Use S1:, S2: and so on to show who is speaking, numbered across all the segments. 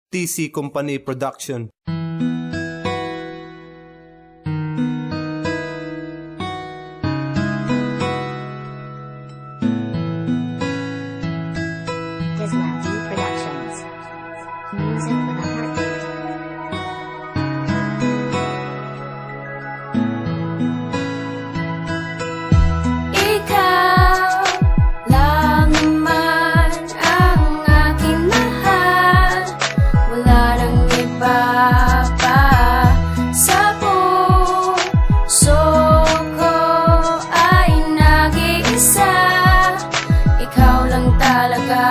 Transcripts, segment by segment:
S1: TC Company Production.
S2: Disney Productions. Music with a heartbeat.
S3: Ikaw lang naman ang aking mahal. Wala nang iba pa sa puso ko ay nag-iisa. Ikaw lang talaga.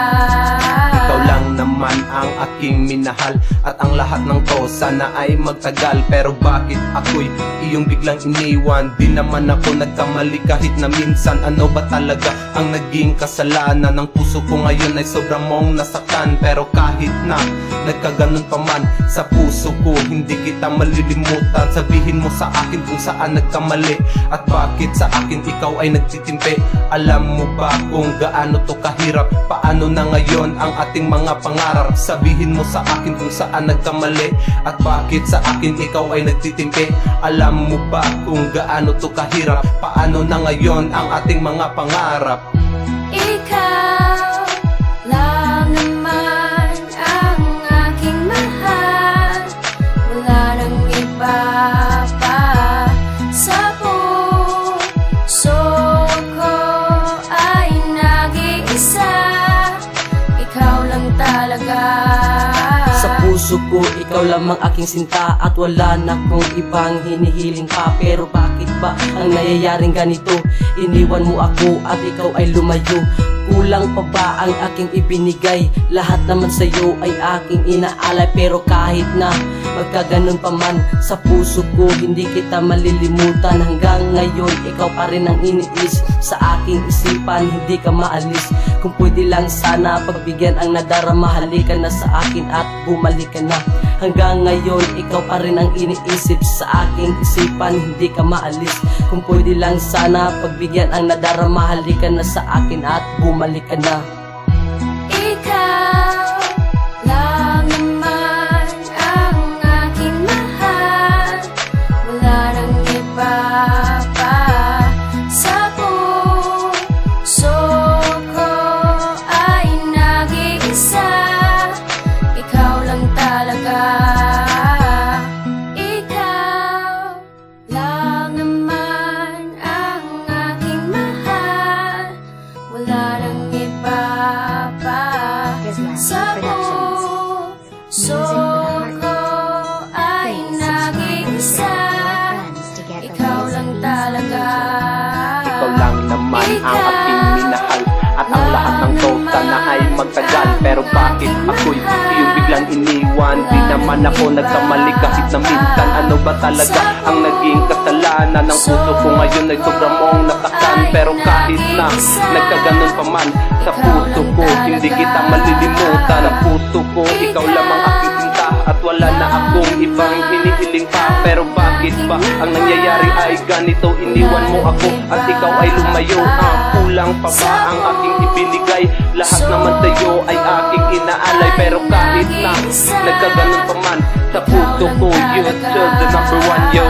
S1: Ikaw lang naman ang aking minahal, at ang lahat ng to sana ay magtagal. Pero bakit ako'y iyong biglang iniwan? Di naman ako nagkamali kahit na minsan. Ano ba talaga ang naging kasalanan? Ng puso ko ngayon ay sobrang mong nasaktan. Pero kahit na nagkaganon pa man sa puso ko, hindi kita malilimutan. Sabihin mo sa akin kung saan nagkamali, at bakit sa akin ikaw ay nagtitimpi. Alam mo ba kung gaano to kahirap? Paano na ngayon ang ating mga pangarap? Sabihin mo sa akin kung saan nagkamali, at bakit sa akin ikaw ay nagtitimpi. Alam mo ba kung gaano to kahirap? Paano na ngayon ang ating mga pangarap?
S3: Ikaw lang naman ang aking mahal. Wala nang iba pa sa puso ko ay nag-iisa. Ikaw lang talaga.
S4: Sa puso ko, ikaw lamang aking sinta, at wala na kong ibang hinihiling pa. Pero bakit ba ang nangyayaring ganito? Iniwan mo ako at ikaw ay lumayo. Kulang pa ba ang aking ibinigay? Lahat naman sa'yo ay aking inaalay. Pero kahit na magkaganon pa man sa puso ko, hindi kita malilimutan. Hanggang ngayon, ikaw pa rin ang iniis sa aking isipan. Hindi ka maalis. Kung pwede lang sana pagbigyan ang nadarama. Halika na sa akin at bumalik ka na. Hanggang ngayon, ikaw pa rin ang iniisip sa aking isipan. Hindi ka maalis. Kung pwede lang sana pagbigyan ang nadarama. Halika na sa akin at bumalik ka na.
S3: Ikaw lang naman ang aking mahal. Wala nang iba pa sa puso ko ay nag-iisa. Ikaw lang talaga. Ikaw lang naman ang aking mahal. Wala nang iba pa sa puso ko ay nag-iisa. Ikaw lang talaga.
S1: Ikaw lang naman ang aking minahal, at ang lahat ng to sana ay magtagal. Pero bakit ako'y iyong biglang iniwan? Di naman ako nagkamali kahit na minsan. Ano ba talaga ang naging kasalanan? Ng puso ko ngayon ay sobrang mong nasaktan. Pero kahit na nagkaganon pa man sa puso ko, hindi kita malilimutan. Ang puso ko, ikaw lamang aking sinta, at wala na akong ibang hinihiling pa. Pero bakit ba ang nangyayari ay ganito? Iniwan mo ako at ikaw ay lumayo. Kulang pa ba ang aking ibinigay? Lahat naman sa'yo ay aking inaalay. Pero kahit na nagkaganon pa man sa puso ko, you're still the number one, yo.